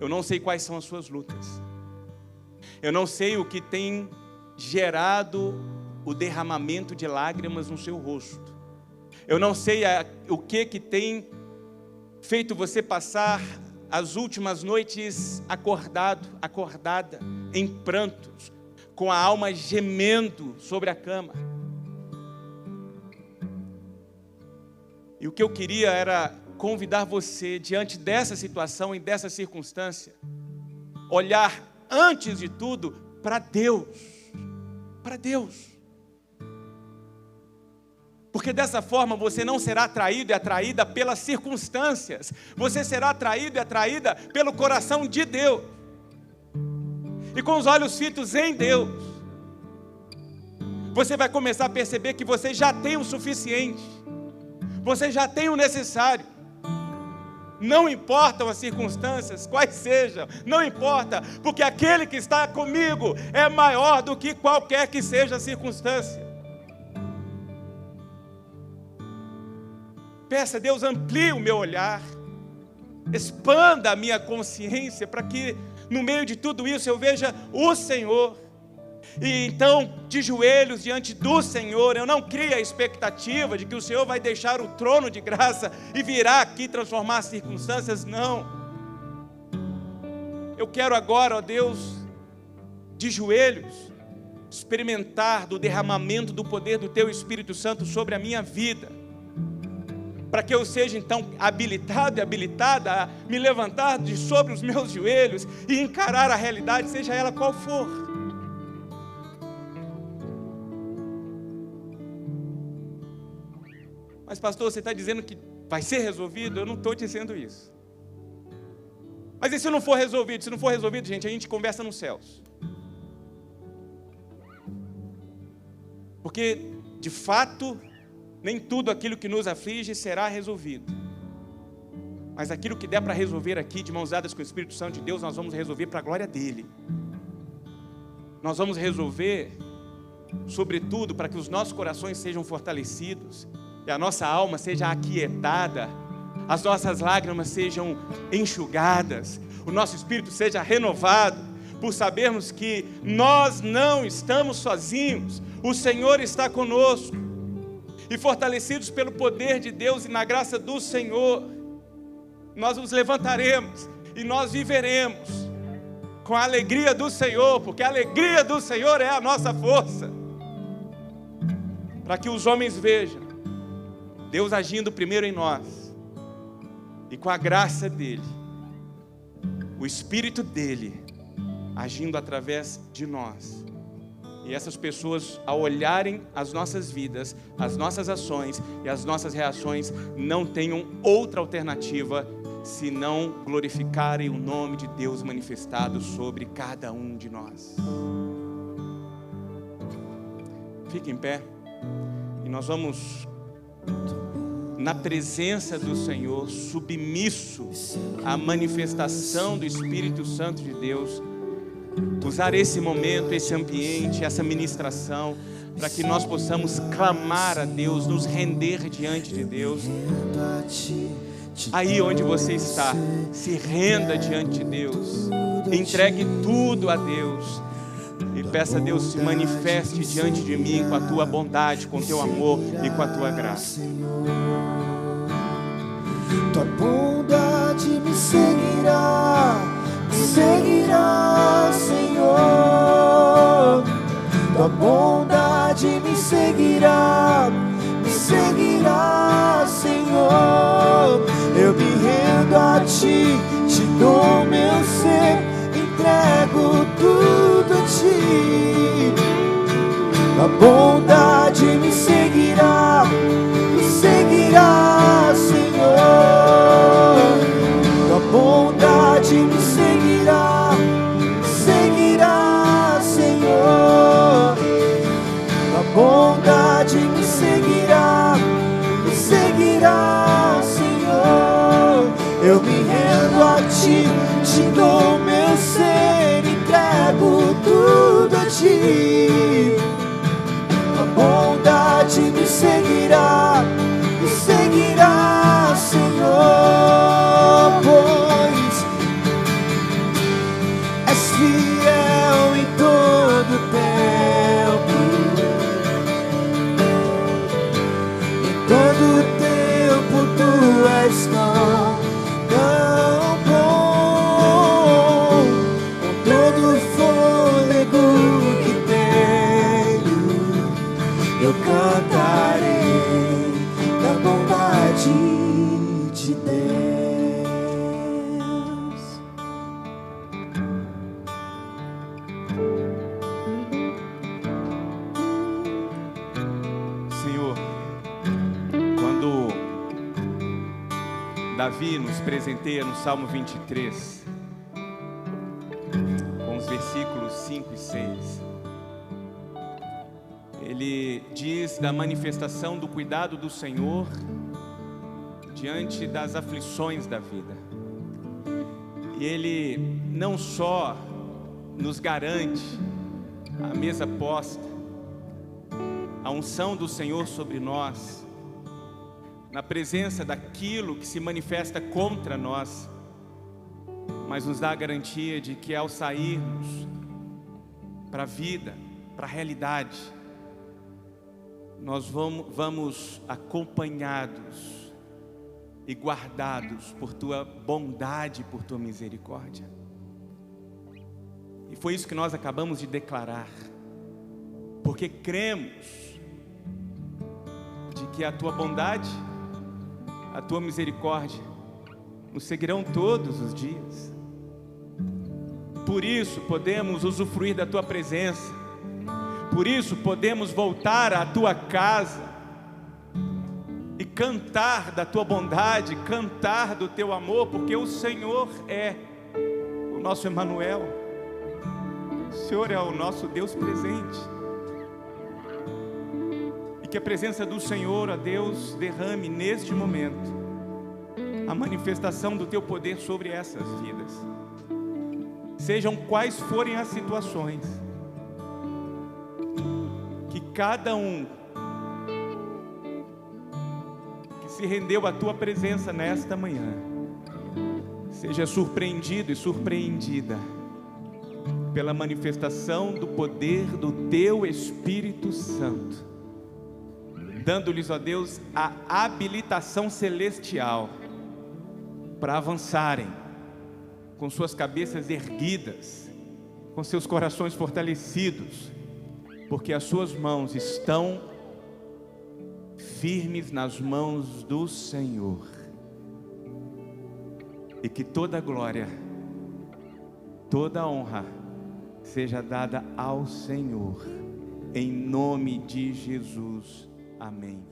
Eu não sei quais são as suas lutas. Eu não sei o que tem gerado o derramamento de lágrimas no seu rosto. Eu não sei o que tem feito você passar as últimas noites acordada, em prantos, com a alma gemendo sobre a cama. E o que eu queria era convidar você, diante dessa situação e dessa circunstância, olhar, antes de tudo, para Deus. Para Deus. Porque dessa forma você não será atraído e atraída pelas circunstâncias. Você será atraído e atraída pelo coração de Deus. E com os olhos fitos em Deus, você vai começar a perceber que você já tem o suficiente. Você já tem o necessário. Não importam as circunstâncias, quais sejam, não importa, porque aquele que está comigo é maior do que qualquer que seja a circunstância. Peça a Deus, amplie o meu olhar, expanda a minha consciência, para que no meio de tudo isso eu veja o Senhor. E então, de joelhos diante do Senhor, eu não crio a expectativa de que o Senhor vai deixar o trono de graça e virá aqui transformar as circunstâncias, não. Eu quero agora, ó Deus, de joelhos, experimentar do derramamento do poder do Teu Espírito Santo sobre a minha vida, para que eu seja então habilitado e habilitada a me levantar de sobre os meus joelhos e encarar a realidade, seja ela qual for. Mas pastor, você está dizendo que vai ser resolvido? Eu não estou dizendo isso. Mas e se não for resolvido? Se não for resolvido, gente, a gente conversa nos céus. Porque, de fato, nem tudo aquilo que nos aflige será resolvido. Mas aquilo que der para resolver aqui, de mãos dadas com o Espírito Santo de Deus, nós vamos resolver para a glória dEle. Nós vamos resolver, sobretudo, para que os nossos corações sejam fortalecidos, e a nossa alma seja aquietada, as nossas lágrimas sejam enxugadas, o nosso espírito seja renovado, por sabermos que nós não estamos sozinhos, o Senhor está conosco, e fortalecidos pelo poder de Deus e na graça do Senhor, nós nos levantaremos e nós viveremos com a alegria do Senhor, porque a alegria do Senhor é a nossa força, para que os homens vejam Deus agindo primeiro em nós, e com a graça dEle, o Espírito dEle, agindo através de nós, E essas pessoas, ao olharem as nossas vidas, as nossas ações e as nossas reações, não tenham outra alternativa senão glorificarem o nome de Deus manifestado sobre cada um de nós. Fique em pé e nós vamos, na presença do Senhor, submisso à manifestação do Espírito Santo de Deus, usar esse momento, esse ambiente, essa ministração, para que nós possamos clamar a Deus, nos render diante de Deus. Aí onde você está, se renda diante de Deus, entregue tudo a Deus e peça a Deus: se manifeste diante de mim com a tua bondade, com o teu amor e com a tua graça. Tua bondade me seguirá, Senhor. Tua bondade me seguirá, Senhor. Eu me rendo a ti, te dou meu ser, entrego tudo a ti. Tua bondade me seguirá, Senhor. Tua bondade me seguirá, Senhor. Tua bondade me seguirá, Senhor. Eu me rendo a ti, te dou meu ser, entrego tudo a ti. Tua bondade me seguirá, Senhor, pois és fiel em todo tempo. Em todo tempo tu és tão bom. Com todo o fôlego que tenho, eu cantarei da bondade de Deus. Senhor, quando Davi nos presenteia no Salmo 23, com os versículos 5 e 6, ele diz da manifestação do cuidado do Senhor diante das aflições da vida. E ele não só nos garante a mesa posta, a unção do Senhor sobre nós, na presença daquilo que se manifesta contra nós, mas nos dá a garantia de que ao sairmos para a vida, para a realidade, nós vamos acompanhados e guardados por tua bondade, por tua misericórdia. E foi isso que nós acabamos de declarar, porque cremos de que a tua bondade, a tua misericórdia nos seguirão todos os dias. Por isso podemos usufruir da tua presença, por isso podemos voltar à tua casa e cantar da tua bondade, cantar do teu amor, porque o Senhor é o nosso Emanuel, o Senhor é o nosso Deus presente. E que a presença do Senhor, ó Deus, derrame neste momento a manifestação do teu poder sobre essas vidas, sejam quais forem as situações, que cada um que se rendeu à tua presença nesta manhã seja surpreendido e surpreendida pela manifestação do poder do teu Espírito Santo, dando-lhes, ó Deus, a habilitação celestial para avançarem com suas cabeças erguidas, com seus corações fortalecidos, porque as suas mãos estão firmes nas mãos do Senhor. E que toda glória, toda honra seja dada ao Senhor, em nome de Jesus. Amém.